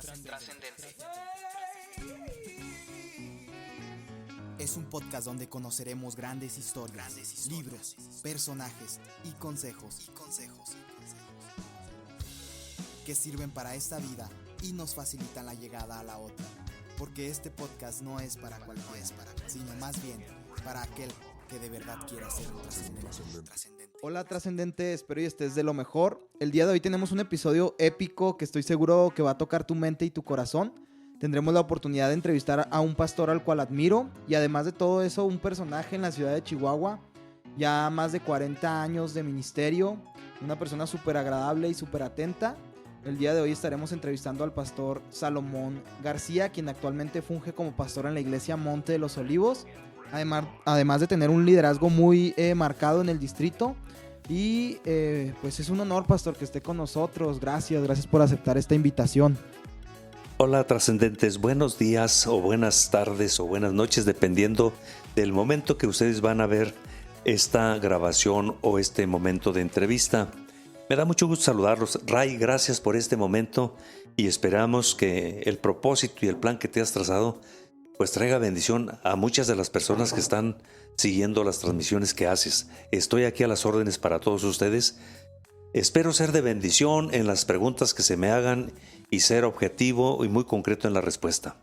Trascendente. Es un podcast donde conoceremos grandes historias, libros, personajes y consejos que sirven para esta vida y nos facilitan la llegada a la otra. Porque este podcast no es para cualquiera, sino más bien para aquel que de verdad quiera ser un trascendente. Hola trascendente, espero y estés de lo mejor. El día de hoy tenemos un episodio épico que estoy seguro que va a tocar tu mente y tu corazón. Tendremos la oportunidad de entrevistar a un pastor al cual admiro y además de todo eso un personaje en la ciudad de Chihuahua, ya más de 40 años de ministerio, una persona súper agradable y súper atenta. El día de hoy estaremos entrevistando al pastor Salomón García, quien actualmente funge como pastor en la iglesia Monte de los Olivos, además de tener un liderazgo muy marcado en el distrito. Y pues es un honor, pastor, que esté con nosotros. Gracias por aceptar esta invitación. Hola trascendentes, buenos días o buenas tardes o buenas noches, dependiendo del momento que ustedes van a ver esta grabación o este momento de entrevista. Me da mucho gusto saludarlos. Ray, gracias por este momento y esperamos que el propósito y el plan que te has trazado pues traiga bendición a muchas de las personas que están siguiendo las transmisiones que haces. Estoy aquí a las órdenes para todos ustedes. Espero ser de bendición en las preguntas que se me hagan y ser objetivo y muy concreto en la respuesta.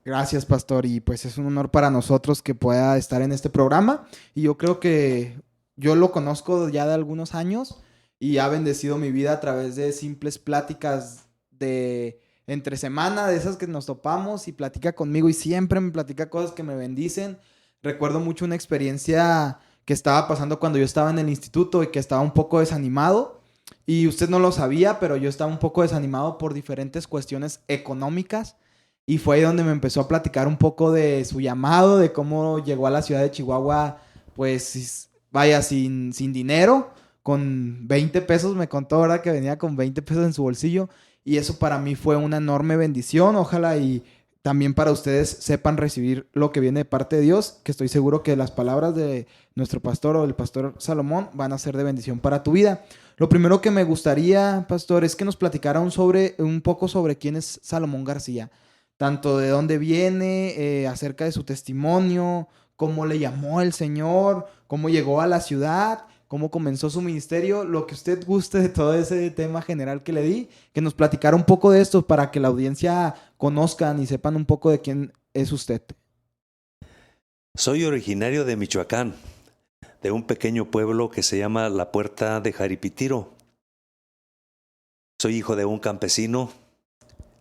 Gracias, pastor, y pues es un honor para nosotros que pueda estar en este programa. Y yo creo que yo lo conozco ya de algunos años y ha bendecido mi vida a través de simples pláticas de entre semana, de esas que nos topamos y platica conmigo y siempre me platica cosas que me bendicen. Recuerdo mucho una experiencia que estaba pasando cuando yo estaba en el instituto y que estaba un poco desanimado. Y usted no lo sabía, pero yo estaba un poco desanimado por diferentes cuestiones económicas. Y fue ahí donde me empezó a platicar un poco de su llamado, de cómo llegó a la ciudad de Chihuahua, pues vaya, sin dinero, con 20 pesos. Me contó, ¿verdad?, que venía con 20 pesos en su bolsillo. Y eso para mí fue una enorme bendición. Ojalá y también para ustedes sepan recibir lo que viene de parte de Dios, que estoy seguro que las palabras de nuestro pastor o del pastor Salomón van a ser de bendición para tu vida. Lo primero que me gustaría, pastor, es que nos platicara un poco sobre quién es Salomón García. Tanto de dónde viene, acerca de su testimonio, cómo le llamó el Señor, cómo llegó a la ciudad, cómo comenzó su ministerio, lo que usted guste de todo ese tema general que le di, que nos platicara un poco de esto para que la audiencia conozcan y sepan un poco de quién es usted. Soy originario de Michoacán, de un pequeño pueblo que se llama La Puerta de Jaripitiro. Soy hijo de un campesino.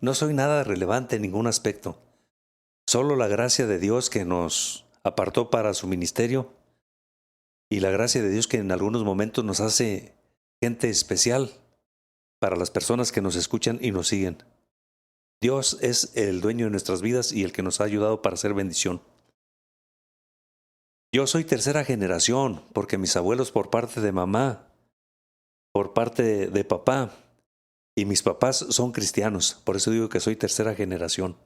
No soy nada relevante en ningún aspecto. Solo la gracia de Dios que nos apartó para su ministerio y la gracia de Dios que en algunos momentos nos hace gente especial para las personas que nos escuchan y nos siguen. Dios es el dueño de nuestras vidas y el que nos ha ayudado para hacer bendición. Yo soy tercera generación porque mis abuelos por parte de mamá, por parte de papá y mis papás son cristianos. Por eso digo que soy tercera generación.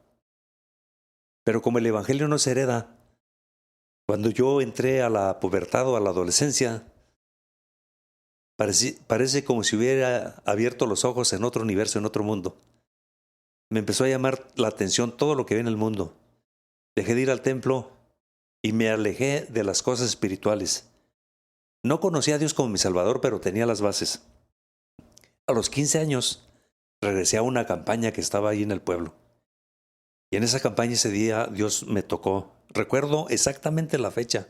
Pero como el evangelio no se hereda, cuando yo entré a la pubertad o a la adolescencia, parece como si hubiera abierto los ojos en otro universo, en otro mundo. Me empezó a llamar la atención todo lo que ve en el mundo. Dejé de ir al templo y me alejé de las cosas espirituales. No conocía a Dios como mi Salvador, pero tenía las bases. A los 15 años regresé a una campaña que estaba ahí en el pueblo. Y en esa campaña ese día Dios me tocó. Recuerdo exactamente la fecha.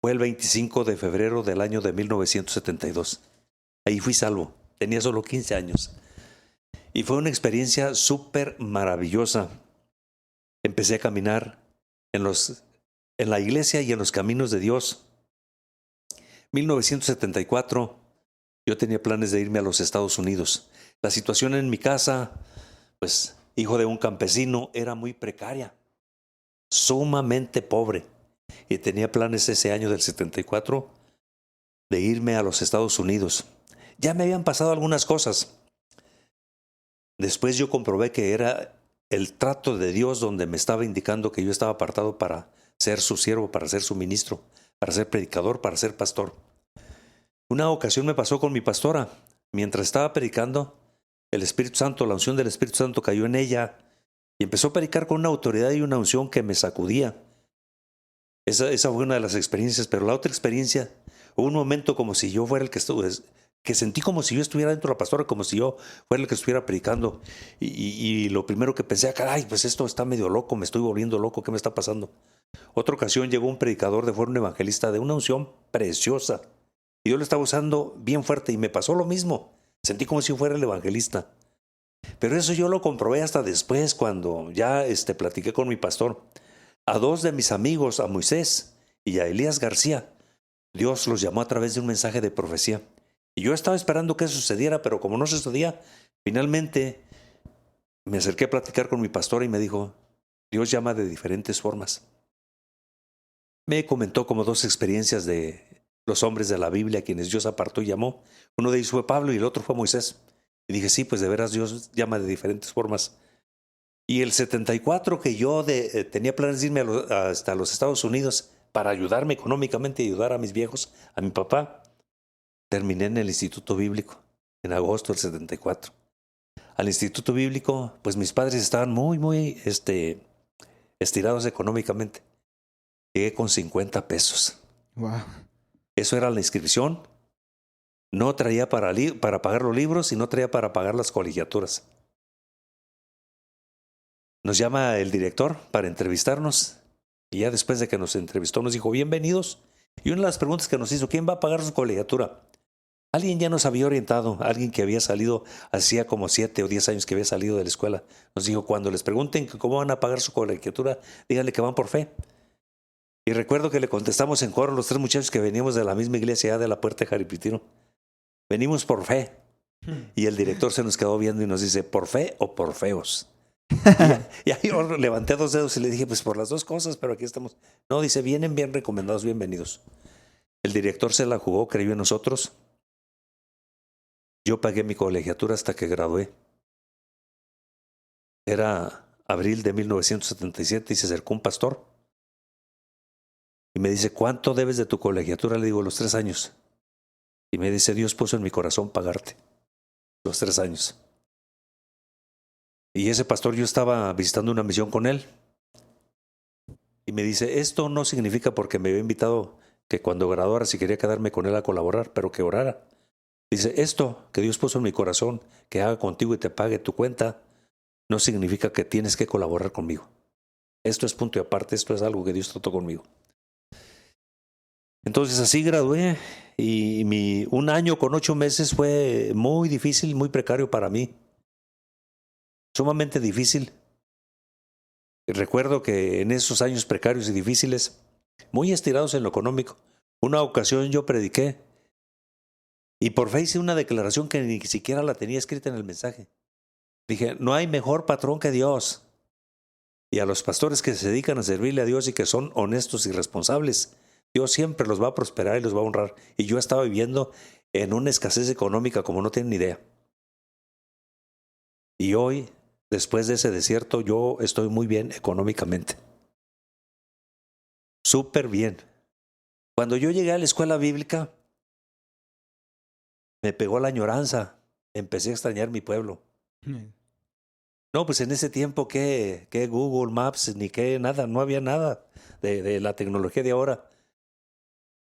Fue el 25 de febrero del año de 1972. Ahí fui salvo. Tenía solo 15 años. Y fue una experiencia súper maravillosa. Empecé a caminar en la iglesia y en los caminos de Dios. 1974, yo tenía planes de irme a los Estados Unidos. La situación en mi casa, pues, hijo de un campesino, era muy precaria, sumamente pobre. Y tenía planes ese año del 74 de irme a los Estados Unidos. Ya me habían pasado algunas cosas. Después yo comprobé que era el trato de Dios donde me estaba indicando que yo estaba apartado para ser su siervo, para ser su ministro, para ser predicador, para ser pastor. Una ocasión me pasó con mi pastora. Mientras estaba predicando, el Espíritu Santo, la unción del Espíritu Santo cayó en ella y empezó a predicar con una autoridad y una unción que me sacudía. Esa fue una de las experiencias, pero la otra experiencia, hubo un momento como si yo fuera el que estuve, que sentí como si yo estuviera dentro de la pastora, como si yo fuera el que estuviera predicando. Y lo primero que pensé, caray, pues esto está medio loco, me estoy volviendo loco, ¿qué me está pasando? Otra ocasión llegó un predicador de fuera, un evangelista de una unción preciosa. Y yo lo estaba usando bien fuerte y me pasó lo mismo. Sentí como si fuera el evangelista. Pero eso yo lo comprobé hasta después, cuando ya platiqué con mi pastor. A dos de mis amigos, a Moisés y a Elías García, Dios los llamó a través de un mensaje de profecía. Y yo estaba esperando que eso sucediera, pero como no sucedía, finalmente me acerqué a platicar con mi pastor y me dijo, Dios llama de diferentes formas. Me comentó como dos experiencias de los hombres de la Biblia, a quienes Dios apartó y llamó. Uno de ellos fue Pablo y el otro fue Moisés. Y dije, sí, pues de veras Dios llama de diferentes formas. Y el 74 que yo tenía planes de irme hasta los Estados Unidos para ayudarme económicamente y ayudar a mis viejos, a mi papá, terminé en el Instituto Bíblico en agosto del 74. Al Instituto Bíblico, pues mis padres estaban muy estirados económicamente. Llegué con 50 pesos. Wow. Eso era la inscripción. No traía para pagar los libros y no traía para pagar las colegiaturas. Nos llama el director para entrevistarnos y ya después de que nos entrevistó nos dijo, bienvenidos. Y una de las preguntas que nos hizo, ¿quién va a pagar su colegiatura? Alguien ya nos había orientado, alguien que había salido, hacía como 7 o 10 años que había salido de la escuela. Nos dijo, cuando les pregunten cómo van a pagar su colegiatura, díganle que van por fe. Y recuerdo que le contestamos en coro los 3 muchachos que veníamos de la misma iglesia ya de la Puerta de Jaripitiro. Venimos por fe. Y el director se nos quedó viendo y nos dice, ¿por fe o por feos? Y ahí yo levanté 2 dedos y le dije, pues por las 2 cosas, pero aquí estamos. No, dice, vienen bien recomendados, bienvenidos. El director se la jugó, creyó en nosotros. Yo pagué mi colegiatura hasta que gradué. Era abril de 1977 y se acercó un pastor. Y me dice, ¿cuánto debes de tu colegiatura? Le digo, los 3 años. Y me dice, Dios puso en mi corazón pagarte los 3 años. Y ese pastor, yo estaba visitando una misión con él. Y me dice, esto no significa porque me había invitado que cuando graduara, si quería quedarme con él a colaborar, pero que orara. Dice, esto que Dios puso en mi corazón, que haga contigo y te pague tu cuenta, no significa que tienes que colaborar conmigo. Esto es punto y aparte, esto es algo que Dios trató conmigo. Entonces así gradué y 1 año con 8 meses fue muy difícil, muy precario para mí. Sumamente difícil. Recuerdo que en esos años precarios y difíciles, muy estirados en lo económico, una ocasión yo prediqué y por fe hice una declaración que ni siquiera la tenía escrita en el mensaje. Dije, no hay mejor patrón que Dios. Y a los pastores que se dedican a servirle a Dios y que son honestos y responsables, Dios siempre los va a prosperar y los va a honrar. Y yo estaba viviendo en una escasez económica como no tienen ni idea. Y hoy, después de ese desierto, yo estoy muy bien económicamente. Súper bien. Cuando yo llegué a la escuela bíblica, me pegó la añoranza. Empecé a extrañar mi pueblo. No, pues en ese tiempo, ¿qué Google Maps ni qué nada? No había nada de la tecnología de ahora.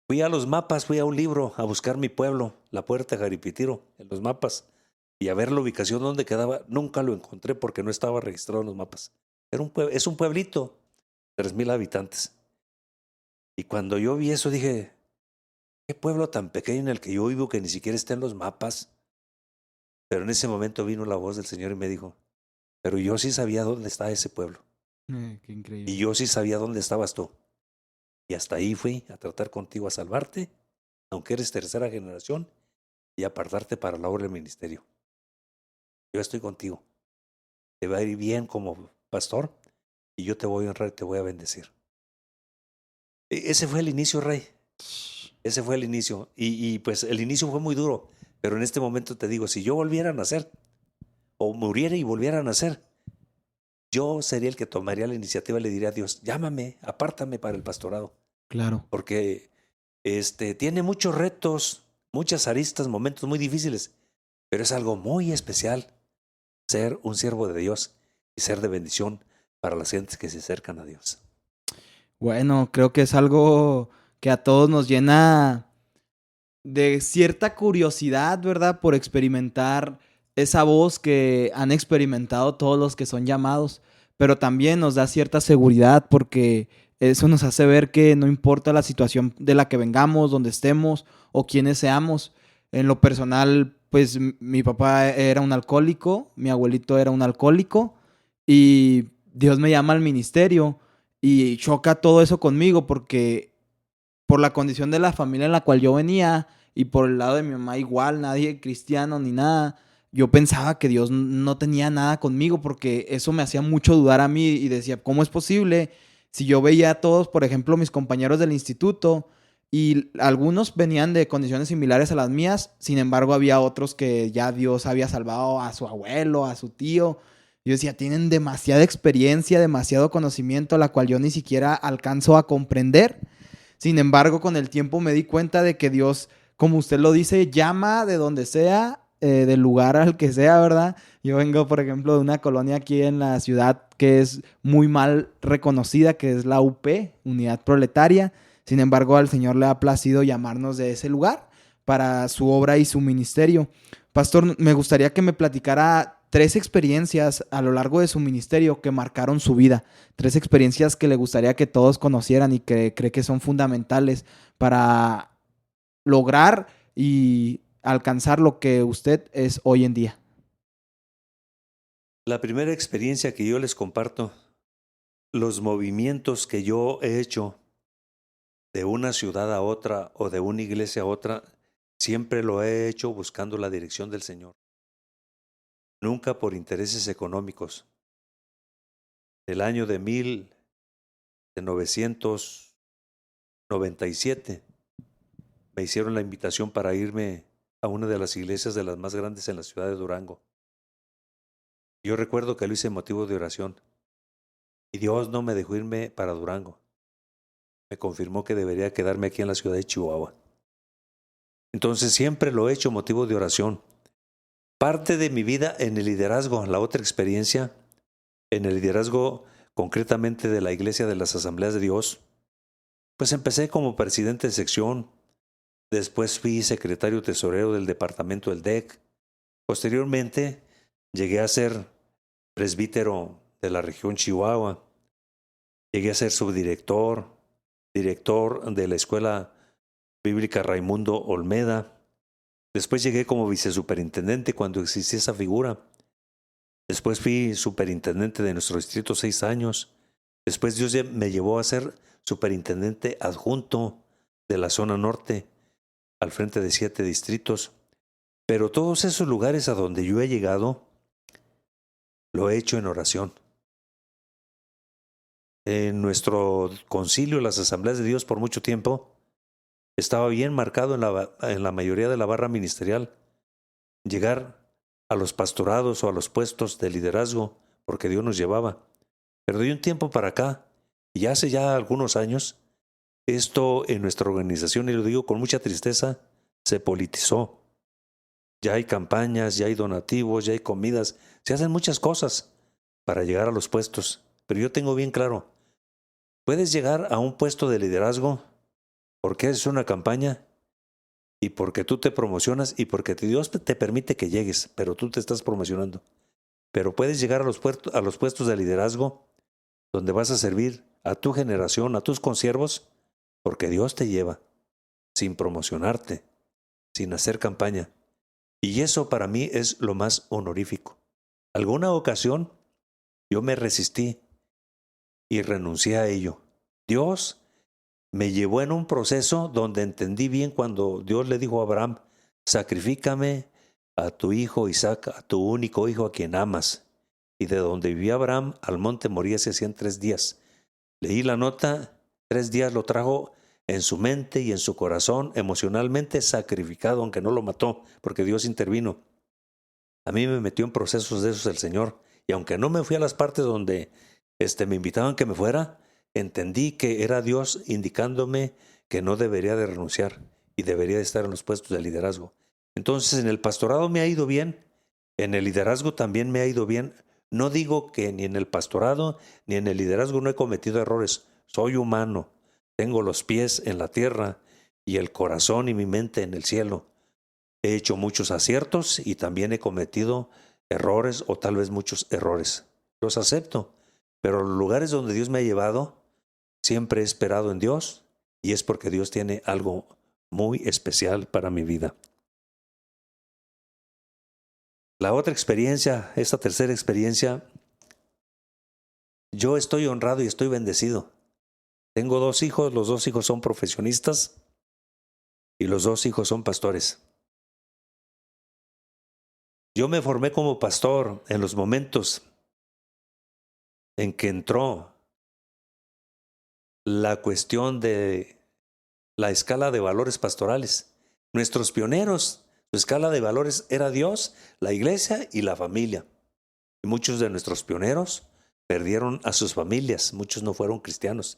Fui a los mapas, fui a un libro a buscar mi pueblo, la Puerta de Jaripitiro, en los mapas. Y a ver la ubicación donde quedaba, nunca lo encontré porque no estaba registrado en los mapas. Es un pueblito, 3,000 habitantes. Y cuando yo vi eso dije, ¿qué pueblo tan pequeño en el que yo vivo que ni siquiera está en los mapas? Pero en ese momento vino la voz del Señor y me dijo, pero yo sí sabía dónde está ese pueblo. Qué increíble. Y yo sí sabía dónde estabas tú. Y hasta ahí fui a tratar contigo, a salvarte, aunque eres 3ª generación, y apartarte para la obra del ministerio. Yo estoy contigo. Te va a ir bien como pastor y yo te voy a honrar y te voy a bendecir. Ese fue el inicio, Rey. Ese fue el inicio. Y pues el inicio fue muy duro. Pero en este momento te digo, si yo volviera a nacer, o muriera y volviera a nacer, yo sería el que tomaría la iniciativa y le diría a Dios, llámame, apártame para el pastorado. Claro. Porque tiene muchos retos, muchas aristas, momentos muy difíciles, pero es algo muy especial. ser un siervo de Dios y ser de bendición para las gentes que se acercan a Dios. Bueno, creo que es algo que a todos nos llena de cierta curiosidad, ¿verdad? Por experimentar esa voz que han experimentado todos los que son llamados, pero también nos da cierta seguridad porque eso nos hace ver que no importa la situación de la que vengamos, donde estemos o quiénes seamos. En lo personal, pues mi papá era un alcohólico, mi abuelito era un alcohólico y Dios me llama al ministerio y choca todo eso conmigo porque por la condición de la familia en la cual yo venía y por el lado de mi mamá igual, nadie cristiano ni nada, yo pensaba que Dios no tenía nada conmigo porque eso me hacía mucho dudar a mí y decía, ¿cómo es posible? Si yo veía a todos, por ejemplo, mis compañeros del instituto y algunos venían de condiciones similares a las mías, sin embargo había otros que ya Dios había salvado a su abuelo, a su tío. Yo decía, tienen demasiada experiencia, demasiado conocimiento, la cual yo ni siquiera alcanzo a comprender. Sin embargo, con el tiempo me di cuenta de que Dios, como usted lo dice, llama de donde sea, del lugar al que sea, ¿verdad? Yo vengo, por ejemplo, de una colonia aquí en la ciudad que es muy mal reconocida, que es la UP, Unidad Proletaria. Sin embargo, al Señor le ha placido llamarnos de ese lugar para su obra y su ministerio. Pastor, me gustaría que me platicara 3 experiencias a lo largo de su ministerio que marcaron su vida. 3 experiencias que le gustaría que todos conocieran y que cree que son fundamentales para lograr y alcanzar lo que usted es hoy en día. La primera experiencia que yo les comparto, los movimientos que yo he hecho de una ciudad a otra o de una iglesia a otra, siempre lo he hecho buscando la dirección del Señor. Nunca por intereses económicos. El año de 1997 me hicieron la invitación para irme a una de las iglesias de las más grandes en la ciudad de Durango. Yo recuerdo que lo hice motivo de oración y Dios no me dejó irme para Durango. Me confirmó que debería quedarme aquí en la ciudad de Chihuahua. Entonces siempre lo he hecho motivo de oración. Parte de mi vida en el liderazgo, la otra experiencia, en el liderazgo concretamente de la Iglesia de las Asambleas de Dios, pues empecé como presidente de sección, después fui secretario tesorero del departamento del DEC, posteriormente llegué a ser presbítero de la región Chihuahua, llegué a ser subdirector, director de la Escuela Bíblica Raimundo Olmeda, después llegué como vicesuperintendente cuando existía esa figura. Después fui superintendente de nuestro distrito 6 años. Después Dios me llevó a ser superintendente adjunto de la zona norte, al frente de 7 distritos. Pero todos esos lugares a donde yo he llegado, lo he hecho en oración. En nuestro concilio, las Asambleas de Dios, por mucho tiempo, estaba bien marcado en la mayoría de la barra ministerial llegar a los pastorados o a los puestos de liderazgo, porque Dios nos llevaba. Pero de un tiempo para acá, y hace ya algunos años, esto en nuestra organización, y lo digo con mucha tristeza, se politizó. Ya hay campañas, ya hay donativos, ya hay comidas, se hacen muchas cosas para llegar a los puestos. Pero yo tengo bien claro, puedes llegar a un puesto de liderazgo porque es una campaña y porque tú te promocionas y porque Dios te permite que llegues, pero tú te estás promocionando. Pero puedes llegar a los puestos de liderazgo donde vas a servir a tu generación, a tus consiervos, porque Dios te lleva, sin promocionarte, sin hacer campaña. Y eso para mí es lo más honorífico. Alguna ocasión yo me resistí y renuncié a ello. Dios me llevó en un proceso donde entendí bien cuando Dios le dijo a Abraham, sacrifícame a tu hijo Isaac, a tu único hijo a quien amas. Y de donde vivía Abraham al monte Moría se hacían 3 días. Leí la nota, 3 días lo trajo en su mente y en su corazón, emocionalmente sacrificado, aunque no lo mató, porque Dios intervino. A mí me metió en procesos de esos el Señor. Y aunque no me fui a las partes donde me invitaban que me fuera, entendí que era Dios indicándome que no debería de renunciar y debería de estar en los puestos de liderazgo. Entonces en el pastorado me ha ido bien En el liderazgo también me ha ido bien. No digo que ni en el pastorado ni en el liderazgo no he cometido errores. Soy humano. Tengo los pies en la tierra y el corazón y mi mente en el cielo. He hecho muchos aciertos y también he cometido errores o tal vez muchos errores. Los acepto. Pero los lugares donde Dios me ha llevado, siempre he esperado en Dios y es porque Dios tiene algo muy especial para mi vida. La otra experiencia, esta tercera experiencia, yo estoy honrado y estoy bendecido. Tengo 2 hijos, los 2 hijos son profesionistas y los 2 hijos son pastores. Yo me formé como pastor en los momentos en que entró la cuestión de la escala de valores pastorales. Nuestros pioneros, su escala de valores era Dios, la iglesia y la familia. Y muchos de nuestros pioneros perdieron a sus familias, muchos no fueron cristianos.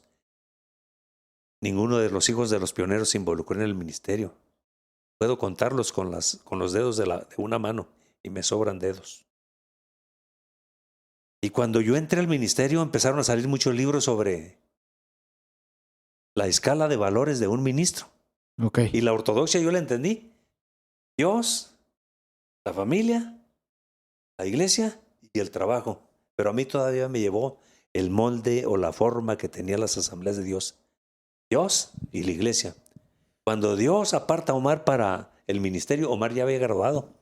Ninguno de los hijos de los pioneros se involucró en el ministerio. Puedo contarlos con los dedos de una mano y me sobran dedos. Y cuando yo entré al ministerio empezaron a salir muchos libros sobre la escala de valores de un ministro. Okay. Y la ortodoxia yo la entendí. Dios, la familia, la iglesia y el trabajo. Pero a mí todavía me llevó el molde o la forma que tenían las asambleas de Dios. Dios y la iglesia. Cuando Dios aparta a Omar para el ministerio, Omar ya había graduado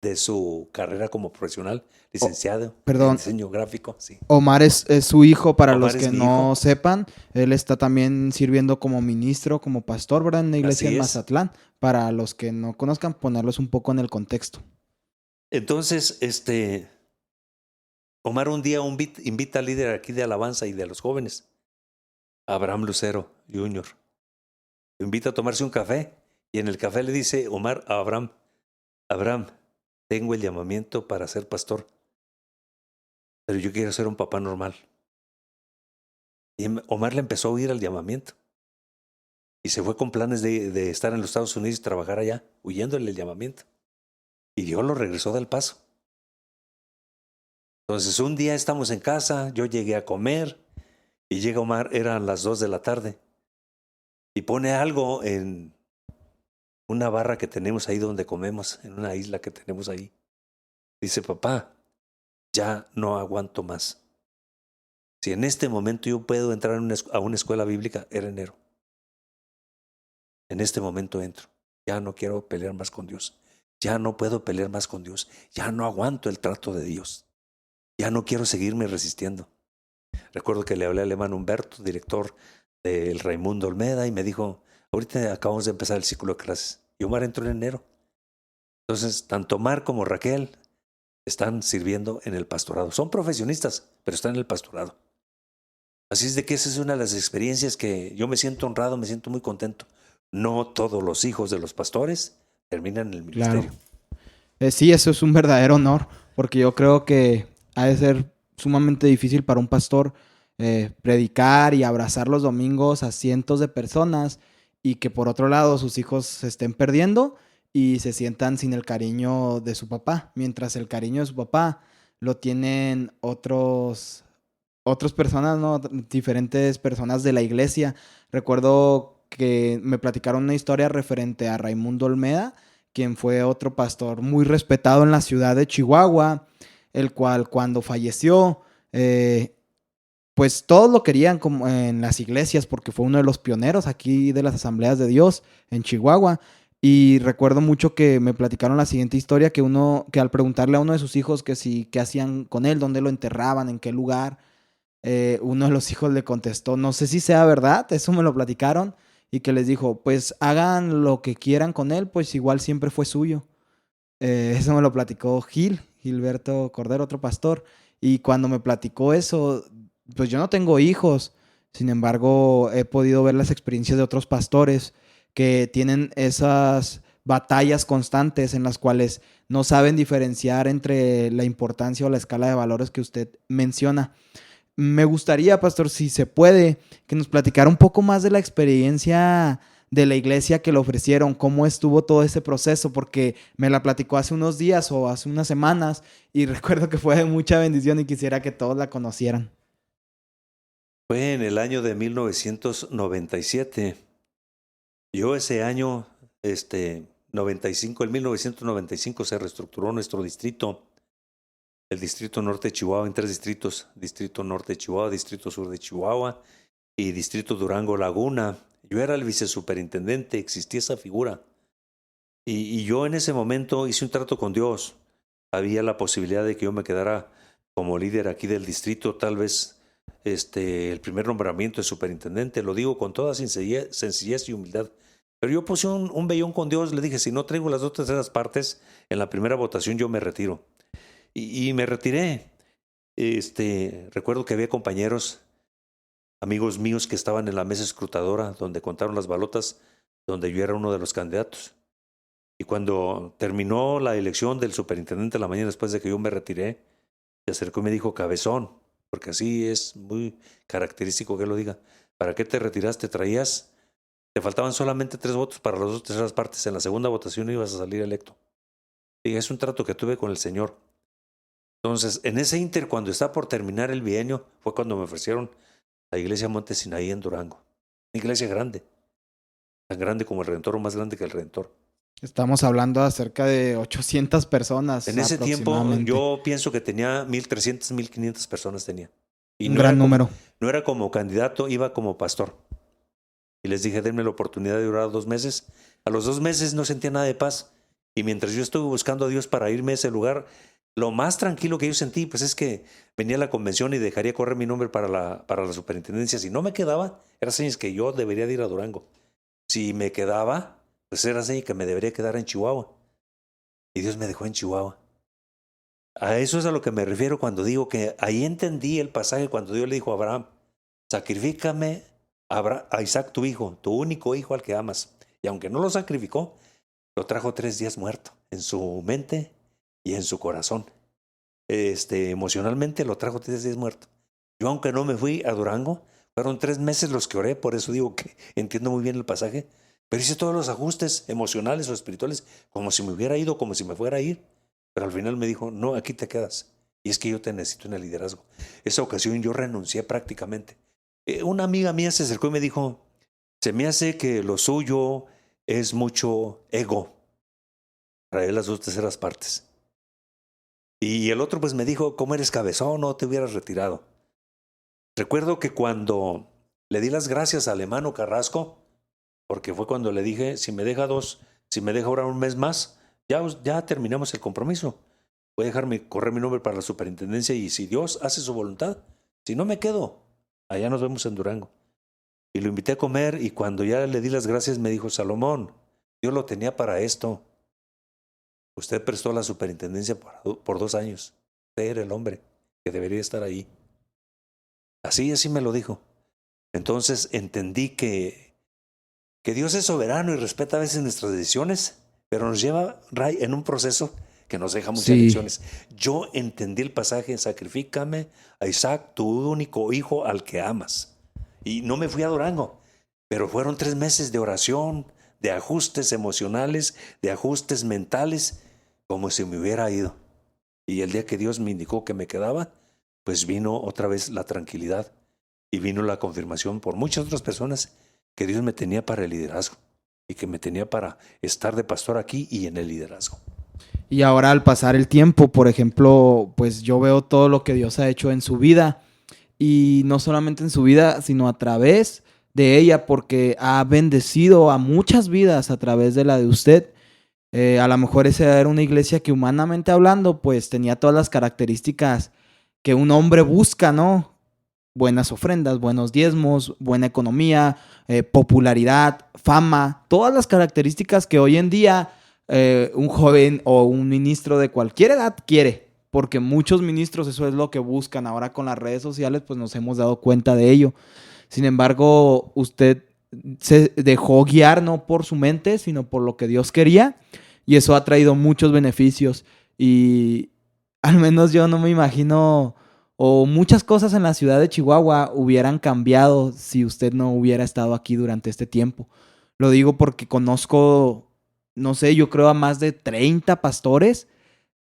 de su carrera como profesional, licenciado en diseño gráfico. Sí. Omar es su hijo, para Omar los que no sepan. Él está también sirviendo como ministro, como pastor, ¿verdad? En la iglesia en Mazatlán. Para los que no conozcan, ponerlos un poco en el contexto. Entonces, Omar un día invita al líder aquí de alabanza y de los jóvenes, Abraham Lucero Jr. Lo invita a tomarse un café y en el café le dice Omar a Abraham, tengo el llamamiento para ser pastor, pero yo quiero ser un papá normal. Y Omar le empezó a oír al llamamiento y se fue con planes de estar en los Estados Unidos y trabajar allá, huyéndole el llamamiento. Y Dios lo regresó del Paso. Entonces un día estamos en casa, yo llegué a comer y llega Omar, eran las 2 de la tarde y pone algo en una barra que tenemos ahí donde comemos, en una isla que tenemos ahí. Dice, papá, ya no aguanto más. Si en este momento yo puedo entrar a una escuela bíblica, era enero. En este momento entro. Ya no quiero pelear más con Dios. Ya no puedo pelear más con Dios. Ya no aguanto el trato de Dios. Ya no quiero seguirme resistiendo. Recuerdo que le hablé al hermano Humberto, director del Raimundo Olmeda, y me dijo, ahorita acabamos de empezar el ciclo de clases. Y Omar entró en enero. Entonces, tanto Omar como Raquel están sirviendo en el pastorado. Son profesionistas, pero están en el pastorado. Así es de que esa es una de las experiencias que yo me siento honrado, me siento muy contento. No todos los hijos de los pastores terminan en el ministerio. Claro. Sí, eso es un verdadero honor, porque yo creo que ha de ser sumamente difícil para un pastor predicar y abrazar los domingos a cientos de personas y que por otro lado sus hijos se estén perdiendo y se sientan sin el cariño de su papá, mientras el cariño de su papá lo tienen otras personas, ¿no? Diferentes personas de la iglesia. Recuerdo que me platicaron una historia referente a Raimundo Olmeda, quien fue otro pastor muy respetado en la ciudad de Chihuahua, el cual cuando falleció, pues todos lo querían como en las iglesias porque fue uno de los pioneros aquí de las Asambleas de Dios en Chihuahua. Y recuerdo mucho que me platicaron la siguiente historia, que al preguntarle a uno de sus hijos que qué hacían con él, dónde lo enterraban, en qué lugar, uno de los hijos le contestó, no sé si sea verdad, eso me lo platicaron, y que les dijo, pues hagan lo que quieran con él, pues igual siempre fue suyo. Eso me lo platicó Gilberto Cordero, otro pastor, y cuando me platicó eso, pues yo no tengo hijos, sin embargo he podido ver las experiencias de otros pastores que tienen esas batallas constantes en las cuales no saben diferenciar entre la importancia o la escala de valores que usted menciona. Me gustaría, pastor, si se puede, que nos platicara un poco más de la experiencia de la iglesia que le ofrecieron, cómo estuvo todo ese proceso, porque me la platicó hace unos días o hace unas semanas y recuerdo que fue de mucha bendición y quisiera que todos la conocieran. Fue en el año de 1997. Yo ese año, 95, en 1995 se reestructuró nuestro distrito, el Distrito Norte de Chihuahua, en 3 distritos: Distrito Norte de Chihuahua, Distrito Sur de Chihuahua y Distrito Durango Laguna. Yo era el vicesuperintendente, existía esa figura. Y yo en ese momento hice un trato con Dios. Había la posibilidad de que yo me quedara como líder aquí del distrito, tal vez el primer nombramiento de superintendente. Lo digo con toda sencillez y humildad. Pero yo puse un vellón con Dios. Le dije, si no traigo las 2/3 partes en la primera votación, yo me retiro. Y me retiré. Recuerdo que había compañeros, amigos míos, que estaban en la mesa escrutadora donde contaron las balotas, donde yo era uno de los candidatos. Y cuando terminó la elección del superintendente la mañana después de que yo me retiré, se acercó y me dijo, cabezón, porque así es muy característico que lo diga, ¿para qué te retiraste? Te faltaban solamente 3 votos para las 2/3 partes. En la segunda votación ibas a salir electo. Y es un trato que tuve con el Señor. Entonces, en ese ínter, cuando está por terminar el bienio, fue cuando me ofrecieron la iglesia Monte Sinaí en Durango. Una iglesia grande, tan grande como el Redentor o más grande que el Redentor. Estamos hablando de cerca de 800 personas. En ese tiempo yo pienso que tenía 1,300, 1,500 personas tenía. Y un gran número. No era como candidato, iba como pastor. Y les dije, denme la oportunidad de durar 2 meses. A los 2 meses no sentía nada de paz. Y mientras yo estuve buscando a Dios para irme a ese lugar, lo más tranquilo que yo sentí, pues es que venía a la convención y dejaría correr mi nombre para la superintendencia. Si no me quedaba, era señas que yo debería de ir a Durango. Si me quedaba, pues era señas que me debería quedar en Chihuahua. Y Dios me dejó en Chihuahua. A eso es a lo que me refiero cuando digo que ahí entendí el pasaje cuando Dios le dijo a Abraham, sacrifícame a Isaac tu hijo, tu único hijo al que amas. Y aunque no lo sacrificó, lo trajo 3 días muerto en su mente y en su corazón. Emocionalmente lo trajo 3 días muerto. Yo, aunque no me fui a Durango, fueron 3 meses los que oré, por eso digo que entiendo muy bien el pasaje, pero hice todos los ajustes emocionales o espirituales como si me hubiera ido, como si me fuera a ir. Pero al final me dijo, no, aquí te quedas. Y es que yo te necesito en el liderazgo. Esa ocasión yo renuncié prácticamente. Una amiga mía se acercó y me dijo, se me hace que lo suyo es mucho ego. Traer las 2/3 partes. Y el otro pues me dijo, ¿cómo eres cabezón? No te hubieras retirado. Recuerdo que cuando le di las gracias al hermano Carrasco, porque fue cuando le dije, si me deja ahora 1 mes más, ya terminamos el compromiso. Voy a dejarme correr mi nombre para la superintendencia y si Dios hace su voluntad, si no me quedo, allá nos vemos en Durango. Y lo invité a comer y cuando ya le di las gracias me dijo, Salomón, Dios lo tenía para esto. Usted prestó la superintendencia por 2 años. Usted era el hombre que debería estar ahí. Así me lo dijo. Entonces entendí que Dios es soberano y respeta a veces nuestras decisiones, pero nos lleva, Ray, en un proceso que nos deja muchas lecciones. Yo entendí el pasaje, sacrifícame a Isaac, tu único hijo al que amas. Y no me fui a Durango, pero fueron 3 meses de oración, de ajustes emocionales, de ajustes mentales, como si me hubiera ido. Y el día que Dios me indicó que me quedaba, pues vino otra vez la tranquilidad y vino la confirmación por muchas otras personas que Dios me tenía para el liderazgo y que me tenía para estar de pastor aquí y en el liderazgo. Y ahora al pasar el tiempo, por ejemplo, pues yo veo todo lo que Dios ha hecho en su vida y no solamente en su vida, sino a través de ella, porque ha bendecido a muchas vidas a través de la de usted. A lo mejor esa era una iglesia que humanamente hablando, pues tenía todas las características que un hombre busca, ¿no? Buenas ofrendas, buenos diezmos, buena economía, popularidad, fama, todas las características que hoy en día un joven o un ministro de cualquier edad quiere, porque muchos ministros eso es lo que buscan. Ahora con las redes sociales pues nos hemos dado cuenta de ello. Sin embargo, usted se dejó guiar no por su mente, sino por lo que Dios quería, y eso ha traído muchos beneficios. Y al menos yo no me imagino, o muchas cosas en la ciudad de Chihuahua hubieran cambiado si usted no hubiera estado aquí durante este tiempo. Lo digo porque conozco, no sé, yo creo a más de 30 pastores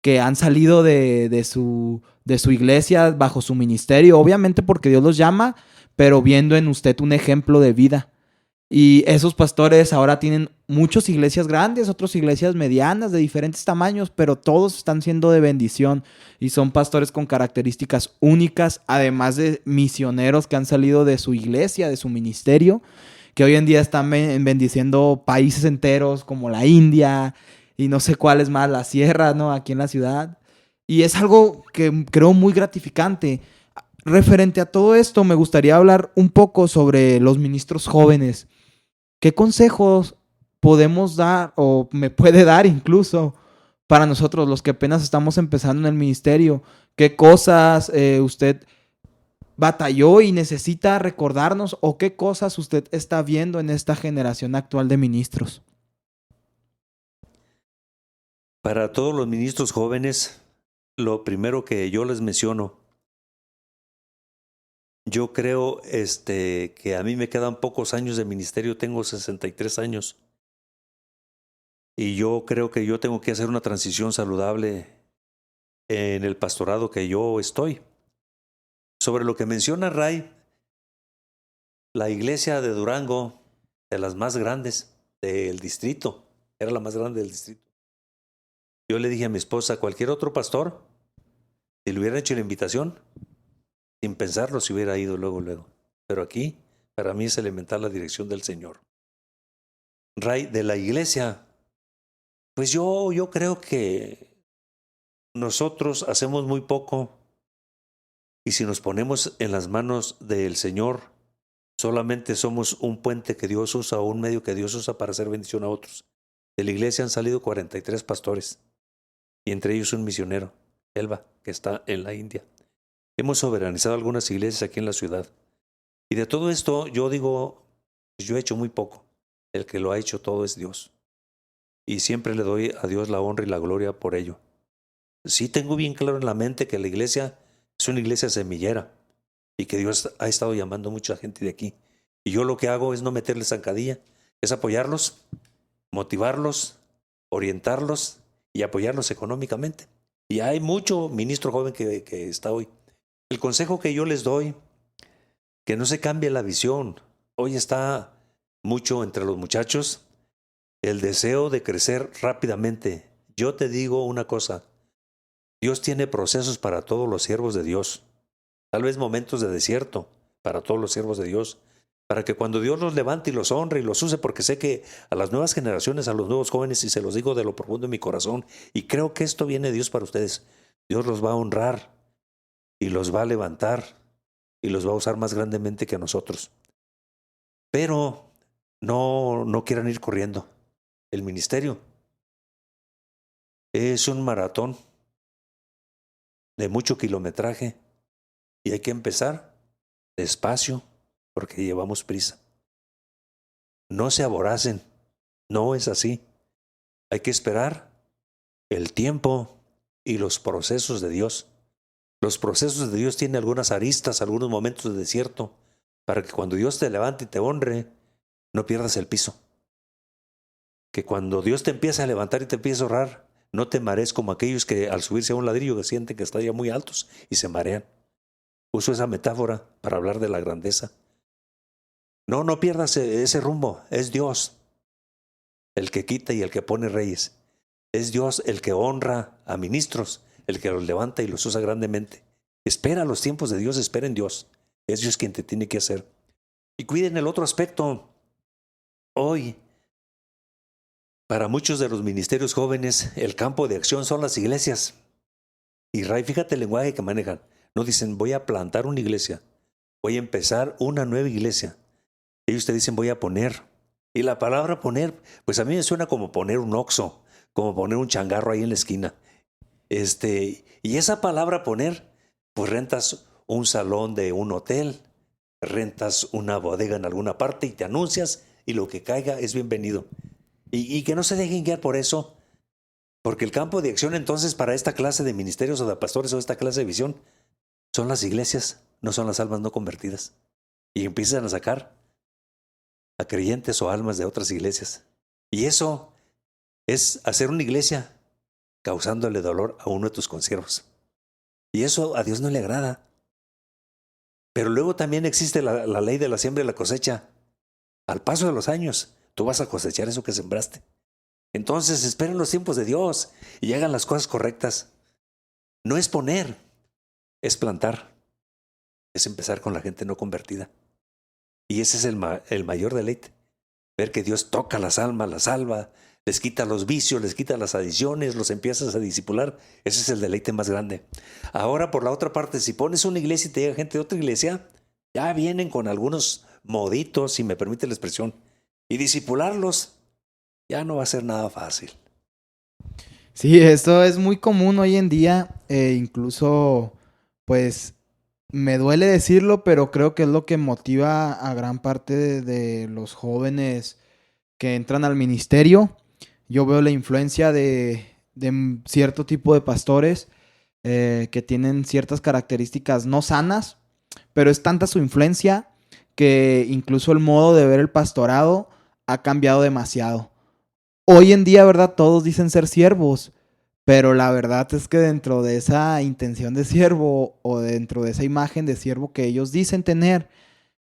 que han salido de su iglesia bajo su ministerio, obviamente porque Dios los llama, pero viendo en usted un ejemplo de vida. Y esos pastores ahora tienen muchas iglesias grandes, otras iglesias medianas de diferentes tamaños, pero todos están siendo de bendición y son pastores con características únicas, además de misioneros que han salido de su iglesia, de su ministerio, que hoy en día están bendiciendo países enteros como la India y no sé cuáles más, la sierra, ¿no? Aquí en la ciudad. Y es algo que creo muy gratificante. Referente a todo esto, me gustaría hablar un poco sobre los ministros jóvenes. ¿Qué consejos podemos dar o me puede dar incluso para nosotros, los que apenas estamos empezando en el ministerio? ¿Qué cosas usted batalló y necesita recordarnos o qué cosas usted está viendo en esta generación actual de ministros? Para todos los ministros jóvenes, lo primero que yo les menciono, yo creo que a mí me quedan pocos años de ministerio, tengo 63 años. Y yo creo que yo tengo que hacer una transición saludable en el pastorado que yo estoy. Sobre lo que menciona Ray, la iglesia de Durango, de las más grandes del distrito, era la más grande del distrito. Yo le dije a mi esposa, cualquier otro pastor, si le hubiera hecho la invitación, sin pensarlo, se hubiera ido luego. Pero aquí, para mí es elemental la dirección del Señor. Ray, de la iglesia, pues yo creo que nosotros hacemos muy poco y si nos ponemos en las manos del Señor, solamente somos un puente que Dios usa o un medio que Dios usa para hacer bendición a otros. De la iglesia han salido 43 pastores y entre ellos un misionero, Elba, que está en la India. Hemos soberanizado algunas iglesias aquí en la ciudad. Y de todo esto yo digo, pues yo he hecho muy poco. El que lo ha hecho todo es Dios. Y siempre le doy a Dios la honra y la gloria por ello. Sí tengo bien claro en la mente que la iglesia es una iglesia semillera y que Dios ha estado llamando a mucha gente de aquí. Y yo lo que hago es no meterles zancadilla, es apoyarlos, motivarlos, orientarlos y apoyarlos económicamente. Y hay mucho ministro joven que está hoy. El consejo que yo les doy, que no se cambie la visión. Hoy está mucho entre los muchachos el deseo de crecer rápidamente. Yo te digo una cosa, Dios tiene procesos para todos los siervos de Dios. Tal vez momentos de desierto para todos los siervos de Dios, para que cuando Dios los levante y los honre y los use, porque sé que a las nuevas generaciones, a los nuevos jóvenes, y se los digo de lo profundo de mi corazón, y creo que esto viene de Dios para ustedes, Dios los va a honrar y los va a levantar y los va a usar más grandemente que a nosotros. Pero no quieran ir corriendo. El ministerio es un maratón de mucho kilometraje y hay que empezar despacio porque llevamos prisa. No se aboracen, no es así. Hay que esperar el tiempo y los procesos de Dios. Los procesos de Dios tienen algunas aristas, algunos momentos de desierto, para que cuando Dios te levante y te honre, no pierdas el piso. Que cuando Dios te empieza a levantar y te empieza a honrar, no te marees como aquellos que al subirse a un ladrillo que sienten que están ya muy altos y se marean. Uso esa metáfora para hablar de la grandeza. No pierdas ese rumbo. Es Dios el que quita y el que pone reyes. Es Dios el que honra a ministros, el que los levanta y los usa grandemente. Espera los tiempos de Dios, espera en Dios. Es Dios quien te tiene que hacer. Y cuiden el otro aspecto. Hoy, para muchos de los ministerios jóvenes, el campo de acción son las iglesias. Y Ray, fíjate el lenguaje que manejan. No dicen, voy a plantar una iglesia, voy a empezar una nueva iglesia. Ellos te dicen, voy a poner. Y la palabra poner, pues a mí me suena como poner un oxo, como poner un changarro ahí en la esquina. Y esa palabra poner, pues rentas un salón de un hotel, rentas una bodega en alguna parte y te anuncias y lo que caiga es bienvenido. Y que no se dejen guiar por eso, porque el campo de acción entonces para esta clase de ministerios o de pastores o esta clase de visión son las iglesias, no son las almas no convertidas. Y empiezan a sacar a creyentes o almas de otras iglesias. Y eso es hacer una iglesia causándole dolor a uno de tus consiervos. Y eso a Dios no le agrada. Pero luego también existe la ley de la siembra y la cosecha. Al paso de los años, tú vas a cosechar eso que sembraste. Entonces esperen los tiempos de Dios y hagan las cosas correctas. No es poner, es plantar. Es empezar con la gente no convertida. Y ese es el mayor deleite. Ver que Dios toca las almas, las salva, les quita los vicios, les quita las adicciones, los empiezas a discipular. Ese es el deleite más grande. Ahora, por la otra parte, si pones una iglesia y te llega gente de otra iglesia, ya vienen con algunos moditos, si me permite la expresión, y discipularlos ya no va a ser nada fácil. Sí, esto es muy común hoy en día, incluso, pues, me duele decirlo, pero creo que es lo que motiva a gran parte de los jóvenes que entran al ministerio. Yo veo la influencia de cierto tipo de pastores que tienen ciertas características no sanas, pero es tanta su influencia que incluso el modo de ver el pastorado ha cambiado demasiado. Hoy en día, ¿verdad? Todos dicen ser siervos, pero la verdad es que dentro de esa intención de siervo o dentro de esa imagen de siervo que ellos dicen tener,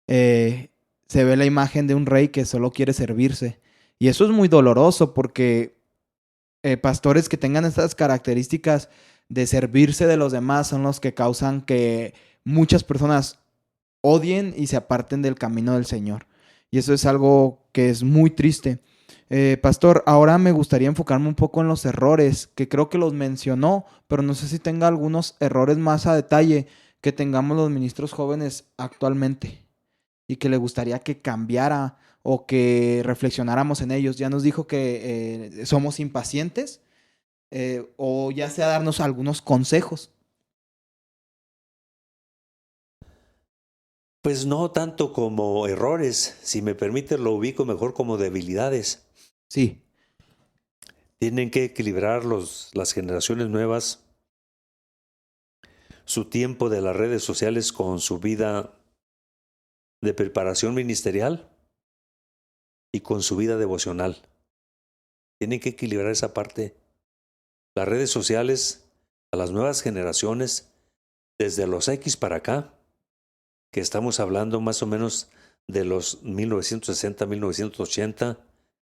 se ve la imagen de un rey que solo quiere servirse. Y eso es muy doloroso porque pastores que tengan estas características de servirse de los demás son los que causan que muchas personas odien y se aparten del camino del Señor. Y eso es algo que es muy triste. Pastor, ahora me gustaría enfocarme un poco en los errores, que creo que los mencionó, pero no sé si tenga algunos errores más a detalle que tengamos los ministros jóvenes actualmente y que le gustaría que cambiara o que reflexionáramos en ellos. Ya nos dijo que somos impacientes o ya sea darnos algunos consejos. Pues no tanto como errores, si me permite lo ubico mejor como debilidades. Sí. Tienen que equilibrar las generaciones nuevas su tiempo de las redes sociales con su vida de preparación ministerial y con su vida devocional. Tienen que equilibrar esa parte. Las redes sociales a las nuevas generaciones, desde los X para acá, que estamos hablando más o menos de los 1960, 1980,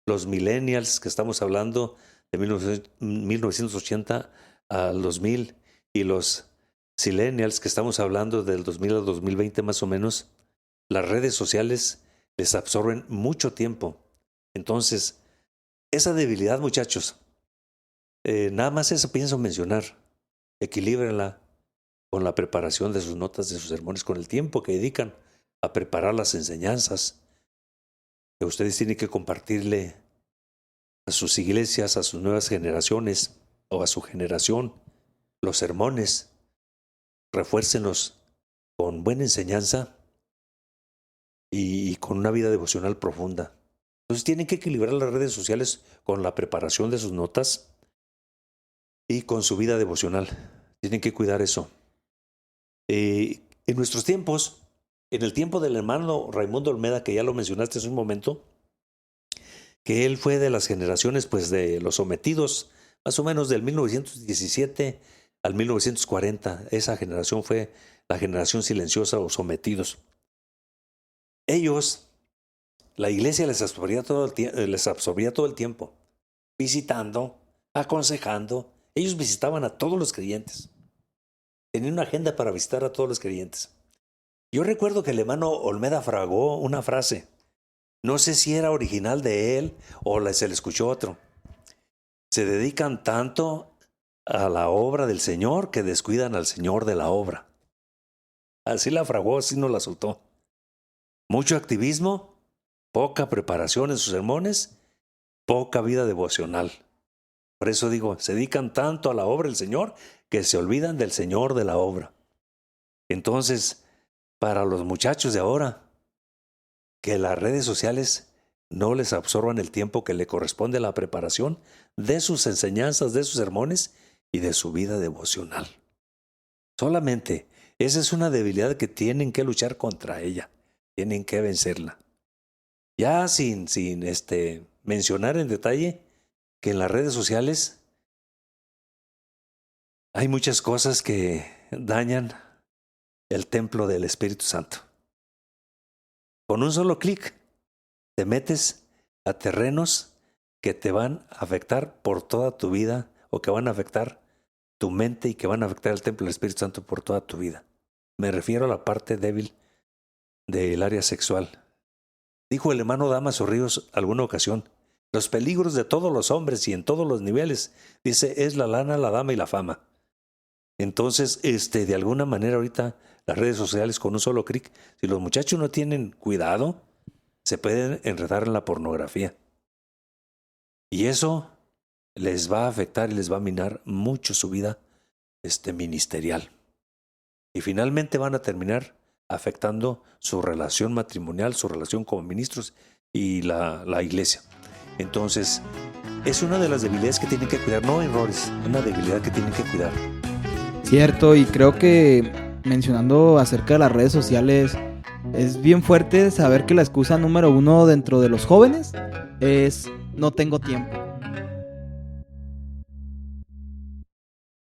los millennials, que estamos hablando de 1980 al 2000, y los zillennials, que estamos hablando del 2000 al 2020 más o menos, las redes sociales les absorben mucho tiempo. Entonces, esa debilidad, muchachos, nada más eso pienso mencionar. Equilíbrenla con la preparación de sus notas, de sus sermones, con el tiempo que dedican a preparar las enseñanzas que ustedes tienen que compartirle a sus iglesias, a sus nuevas generaciones o a su generación. Los sermones, refuércenlos con buena enseñanza y con una vida devocional profunda. Entonces tienen que equilibrar las redes sociales con la preparación de sus notas y con su vida devocional. Tienen que cuidar eso. En nuestros tiempos, en el tiempo del hermano Raimundo Olmeda, que ya lo mencionaste hace un momento, que él fue de las generaciones pues de los sometidos, más o menos del 1917 al 1940. Esa generación fue la generación silenciosa o sometidos. Ellos, la iglesia les absorbía todo el tiempo, visitando, aconsejando. Ellos visitaban a todos los creyentes. Tenían una agenda para visitar a todos los creyentes. Yo recuerdo que el hermano Olmeda fragó una frase. No sé si era original de él o se le escuchó otro. Se dedican tanto a la obra del Señor que descuidan al Señor de la obra. Así la fragó, así nos la soltó. Mucho activismo, poca preparación en sus sermones, poca vida devocional. Por eso digo, se dedican tanto a la obra del Señor que se olvidan del Señor de la obra. Entonces, para los muchachos de ahora, que las redes sociales no les absorban el tiempo que le corresponde a la preparación de sus enseñanzas, de sus sermones y de su vida devocional. Solamente esa es una debilidad que tienen que luchar contra ella, tienen que vencerla. Ya sin mencionar en detalle que en las redes sociales hay muchas cosas que dañan el templo del Espíritu Santo. Con un solo clic te metes a terrenos que te van a afectar por toda tu vida, o que van a afectar tu mente y que van a afectar el templo del Espíritu Santo por toda tu vida. Me refiero a la parte débil del área sexual. Dijo el hermano Dámaso Ríos alguna ocasión: los peligros de todos los hombres y en todos los niveles, dice, es la lana, la dama y la fama. Entonces, de alguna manera ahorita las redes sociales, con un solo clic, si los muchachos no tienen cuidado, se pueden enredar en la pornografía. Y eso les va a afectar y les va a minar mucho su vida ministerial. Y finalmente van a terminar afectando su relación matrimonial, su relación como ministros y la iglesia. Entonces, es una de las debilidades que tienen que cuidar, no errores, una debilidad que tienen que cuidar. Cierto, y creo que mencionando acerca de las redes sociales, es bien fuerte saber que la excusa número 1 dentro de los jóvenes es: no tengo tiempo.